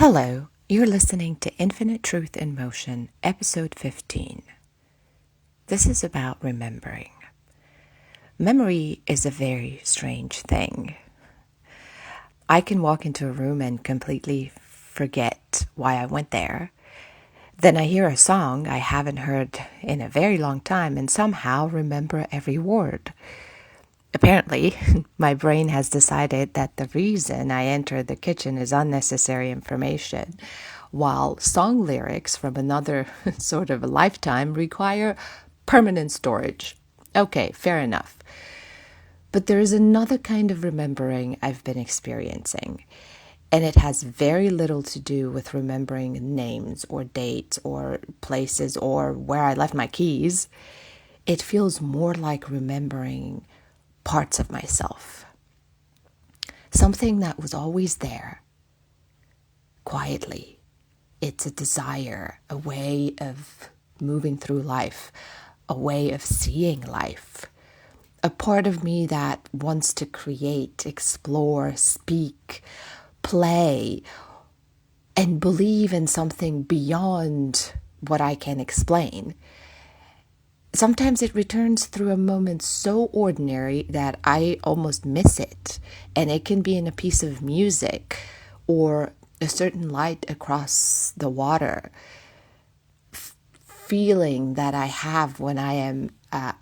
Hello, you're listening to Infinite Truth in Motion, episode 15. This is about remembering. Memory is a very strange thing. I can walk into a room and completely forget why I went there. Then I hear a song I haven't heard in a very long time and somehow remember every word. Apparently, my brain has decided that the reason I entered the kitchen is unnecessary information, while song lyrics from another sort of a lifetime require permanent storage. Okay, fair enough. But there is another kind of remembering I've been experiencing, and it has very little to do with remembering names or dates or places or where I left my keys. It feels more like remembering parts of myself. Something that was always there, quietly. It's a desire, a way of moving through life, a way of seeing life. A part of me that wants to create, explore, speak, play, and believe in something beyond what I can explain. Sometimes it returns through a moment so ordinary that I almost miss it. And it can be in a piece of music or a certain light across the water. Feeling that I have when I am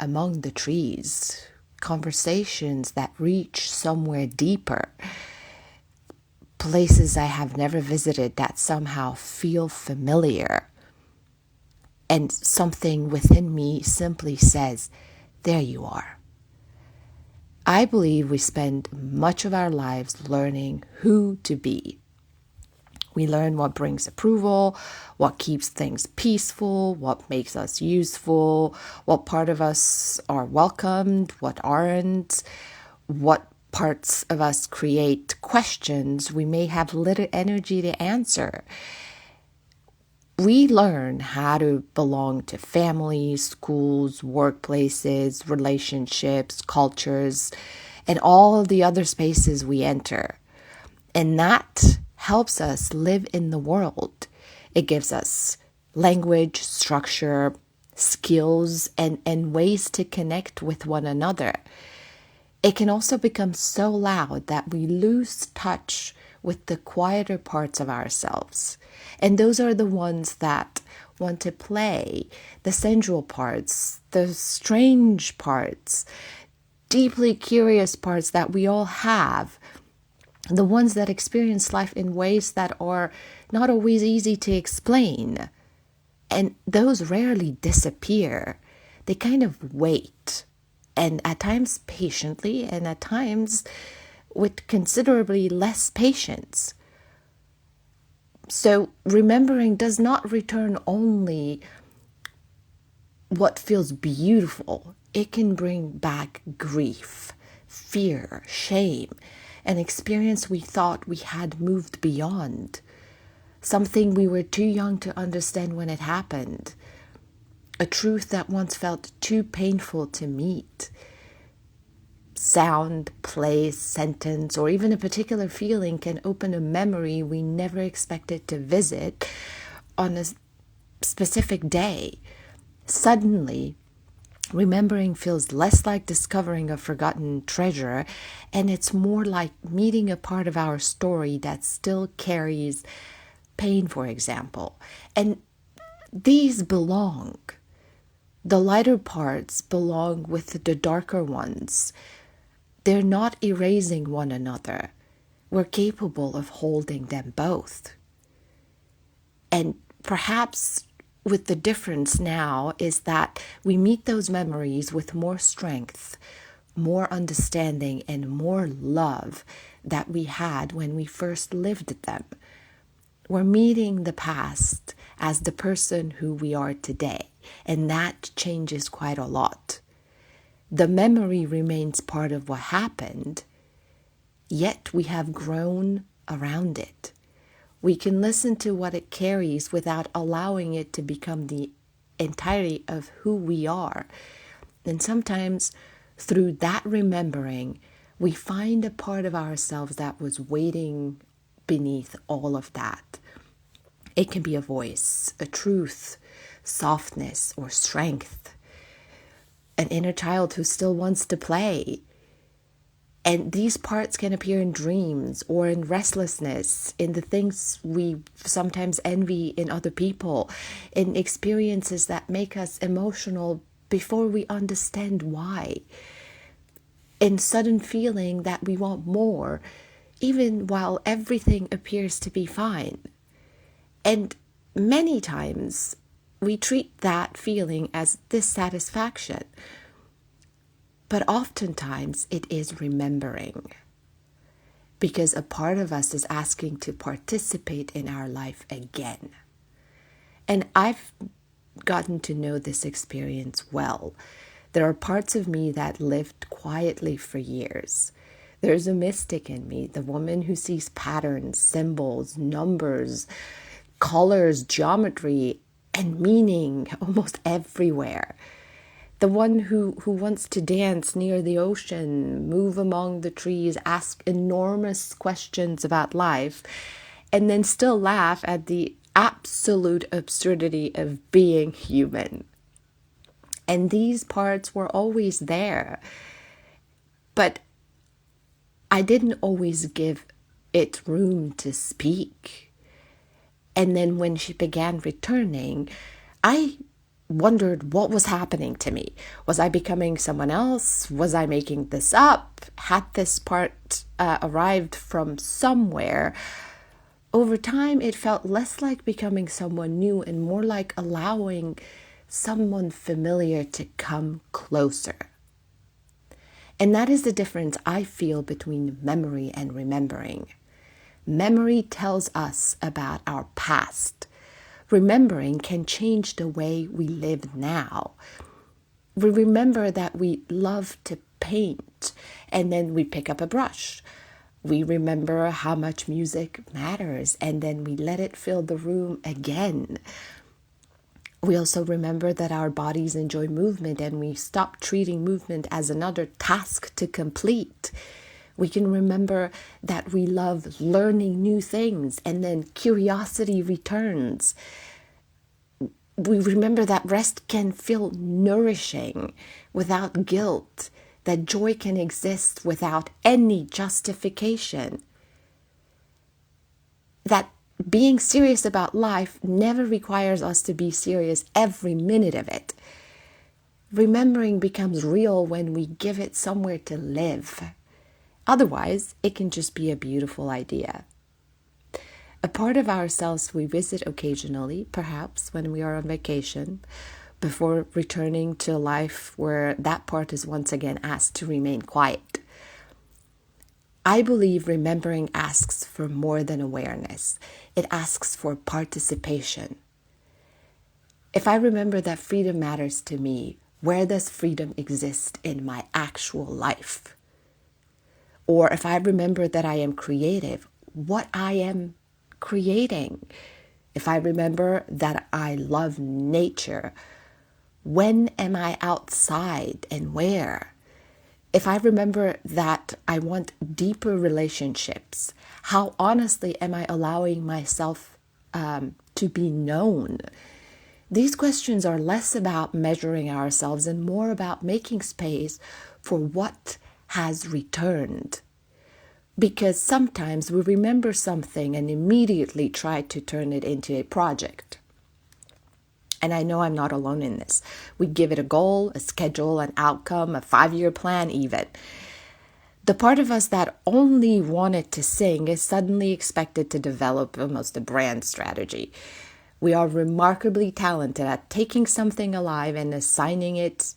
among the trees. Conversations that reach somewhere deeper. Places I have never visited that somehow feel familiar. And something within me simply says, there you are. I believe we spend much of our lives learning who to be. We learn what brings approval, what keeps things peaceful, what makes us useful, what part of us are welcomed, what aren't, what parts of us create questions we may have little energy to answer. We learn how to belong to families, schools, workplaces, relationships, cultures, and all the other spaces we enter. And that helps us live in the world. It gives us language, structure, skills, and ways to connect with one another. It can also become so loud that we lose touch with the quieter parts of ourselves. And those are the ones that want to play, the sensual parts, the strange parts, deeply curious parts that we all have, the ones that experience life in ways that are not always easy to explain. And those rarely disappear. They kind of wait, and at times patiently, and at times with considerably less patience. So remembering does not return only what feels beautiful. It can bring back grief, fear, shame, an experience we thought we had moved beyond, something we were too young to understand when it happened, a truth that once felt too painful to meet. Sound, place, sentence, or even a particular feeling can open a memory we never expected to visit on a specific day. Suddenly, remembering feels less like discovering a forgotten treasure, and it's more like meeting a part of our story that still carries pain, for example. And these belong. The lighter parts belong with the darker ones. They're not erasing one another. We're capable of holding them both. And perhaps with the difference now is that we meet those memories with more strength, more understanding, and more love that we had when we first lived them. We're meeting the past as the person who we are today, and that changes quite a lot. The memory remains part of what happened, yet we have grown around it. We can listen to what it carries without allowing it to become the entirety of who we are. And sometimes through that remembering, we find a part of ourselves that was waiting beneath all of that. It can be a voice, a truth, softness, or strength. An inner child who still wants to play. And these parts can appear in dreams or in restlessness, in the things we sometimes envy in other people, in experiences that make us emotional before we understand why, in sudden feeling that we want more, even while everything appears to be fine. And many times we treat that feeling as dissatisfaction. But oftentimes it is remembering, because a part of us is asking to participate in our life again. And I've gotten to know this experience well. There are parts of me that lived quietly for years. There's a mystic in me, the woman who sees patterns, symbols, numbers, colors, geometry, and meaning almost everywhere. The one who wants to dance near the ocean, move among the trees, ask enormous questions about life, and then still laugh at the absolute absurdity of being human. And these parts were always there. But I didn't always give it room to speak. And then when she began returning, I wondered what was happening to me. Was I becoming someone else? Was I making this up? Had this part arrived from somewhere? Over time, it felt less like becoming someone new and more like allowing someone familiar to come closer. And that is the difference I feel between memory and remembering. Memory tells us about our past. Remembering can change the way we live now. We remember that we love to paint, and then we pick up a brush. We remember how much music matters, and then we let it fill the room again. We also remember that our bodies enjoy movement, and we stop treating movement as another task to complete. We can remember that we love learning new things, and then curiosity returns. We remember that rest can feel nourishing without guilt, that joy can exist without any justification, that being serious about life never requires us to be serious every minute of it. Remembering becomes real when we give it somewhere to live. Otherwise, it can just be a beautiful idea. A part of ourselves we visit occasionally, perhaps when we are on vacation, before returning to a life where that part is once again asked to remain quiet. I believe remembering asks for more than awareness. It asks for participation. If I remember that freedom matters to me, where does freedom exist in my actual life? Or if I remember that I am creative, what I am creating. If I remember that I love nature, when am I outside and where? If I remember that I want deeper relationships, how honestly am I allowing myself to be known? These questions are less about measuring ourselves and more about making space for what has returned. Because sometimes we remember something and immediately try to turn it into a project. And I know I'm not alone in this. We give it a goal, a schedule, an outcome, a 5-year plan even. The part of us that only wanted to sing is suddenly expected to develop almost a brand strategy. We are remarkably talented at taking something alive and assigning it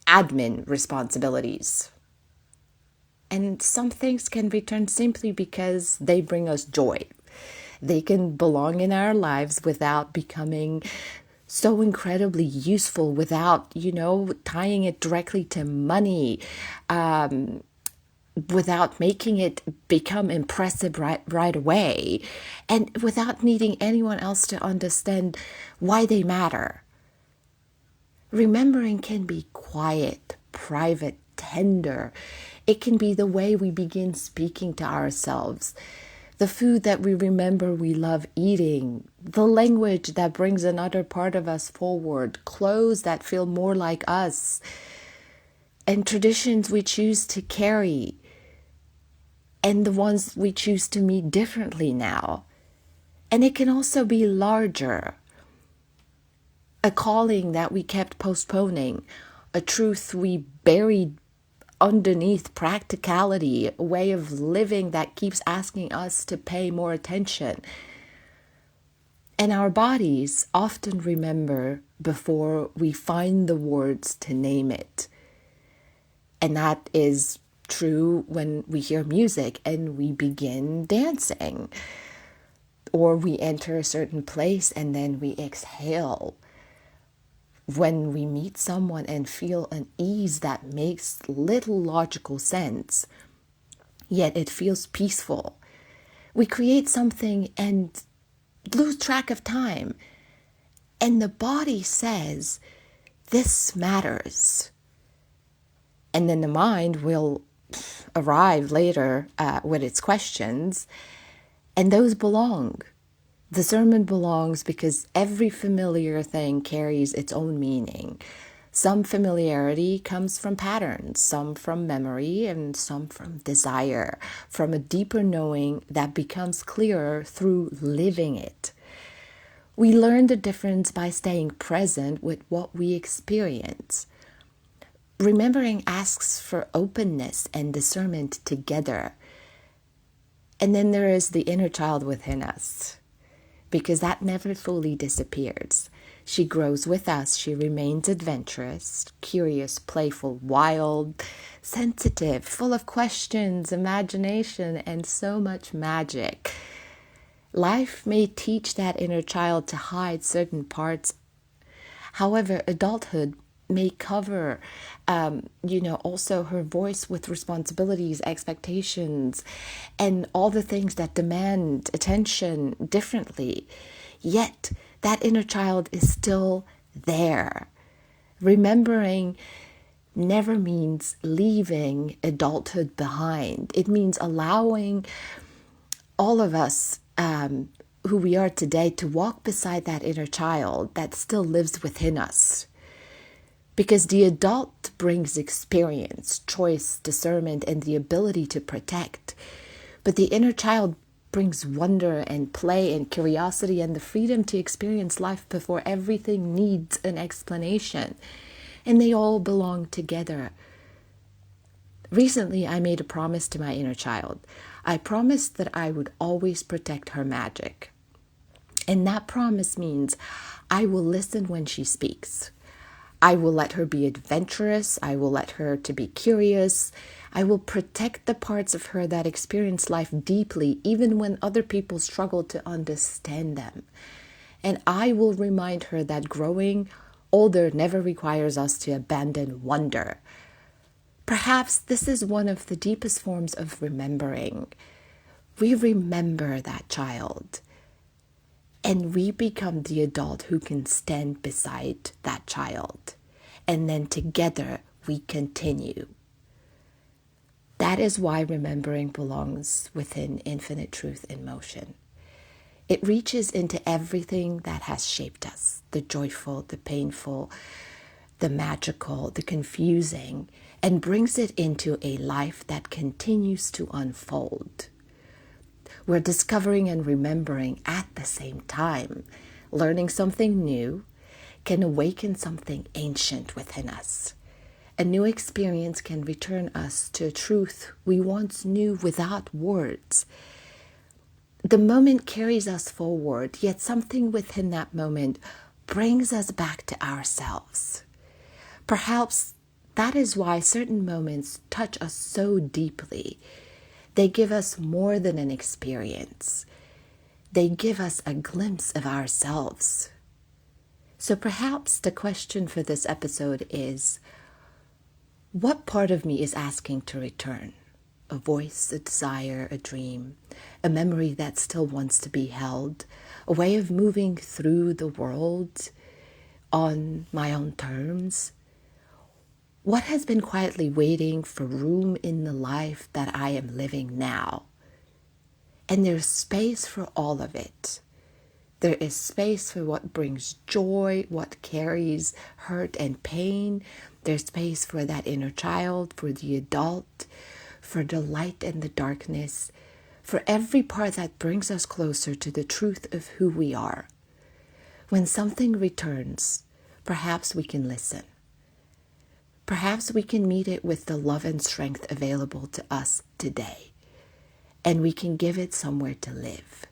admin responsibilities. And some things can return simply because they bring us joy. They can belong in our lives without becoming so incredibly useful, without, tying it directly to money, without making it become impressive right away, and without needing anyone else to understand why they matter. Remembering can be quiet, private, tender. It can be the way we begin speaking to ourselves, the food that we remember we love eating, the language that brings another part of us forward, clothes that feel more like us, and traditions we choose to carry, and the ones we choose to meet differently now. And it can also be larger, a calling that we kept postponing, a truth we buried underneath practicality, a way of living that keeps asking us to pay more attention. And our bodies often remember before we find the words to name it. And that is true when we hear music and we begin dancing, or we enter a certain place and then we exhale. When we meet someone and feel an ease that makes little logical sense, yet it feels peaceful. We create something and lose track of time. And the body says, this matters. And then the mind will arrive later with its questions, and those belong. The sermon belongs because every familiar thing carries its own meaning. Some familiarity comes from patterns, some from memory, and some from desire, from a deeper knowing that becomes clearer through living it. We learn the difference by staying present with what we experience. Remembering asks for openness and discernment together. And then there is the inner child within us, because that never fully disappears. She grows with us. She remains adventurous, curious, playful, wild, sensitive, full of questions, imagination, and so much magic. Life may teach that inner child to hide certain parts. However, adulthood may cover, also her voice with responsibilities, expectations, and all the things that demand attention differently. Yet, that inner child is still there. Remembering never means leaving adulthood behind. It means allowing all of us who we are today to walk beside that inner child that still lives within us. Because the adult brings experience, choice, discernment, and the ability to protect. But the inner child brings wonder and play and curiosity and the freedom to experience life before everything needs an explanation. And they all belong together. Recently, I made a promise to my inner child. I promised that I would always protect her magic. And that promise means I will listen when she speaks. I will let her be adventurous. I will let her to be curious. I will protect the parts of her that experience life deeply, even when other people struggle to understand them. And I will remind her that growing older never requires us to abandon wonder. Perhaps this is one of the deepest forms of remembering. We remember that child. And we become the adult who can stand beside that child. And then together we continue. That is why remembering belongs within Infinite Truth in Motion. It reaches into everything that has shaped us, the joyful, the painful, the magical, the confusing, and brings it into a life that continues to unfold. We're discovering and remembering at the same time. Learning something new can awaken something ancient within us. A new experience can return us to a truth we once knew without words. The moment carries us forward, yet something within that moment brings us back to ourselves. Perhaps that is why certain moments touch us so deeply. They give us more than an experience. They give us a glimpse of ourselves. So perhaps the question for this episode is, what part of me is asking to return? A voice, a desire, a dream, a memory that still wants to be held, a way of moving through the world on my own terms? What has been quietly waiting for room in the life that I am living now? And there's space for all of it. There is space for what brings joy, what carries hurt and pain. There's space for that inner child, for the adult, for the light and the darkness, for every part that brings us closer to the truth of who we are. When something returns, perhaps we can listen. Perhaps we can meet it with the love and strength available to us today. And we can give it somewhere to live.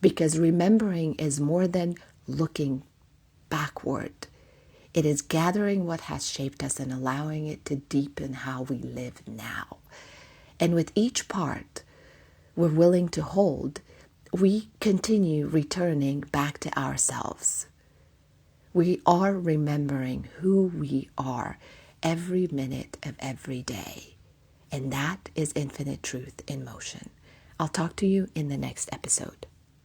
Because remembering is more than looking backward. It is gathering what has shaped us and allowing it to deepen how we live now. And with each part we're willing to hold, we continue returning back to ourselves. We are remembering who we are every minute of every day. And that is infinite truth in motion. I'll talk to you in the next episode.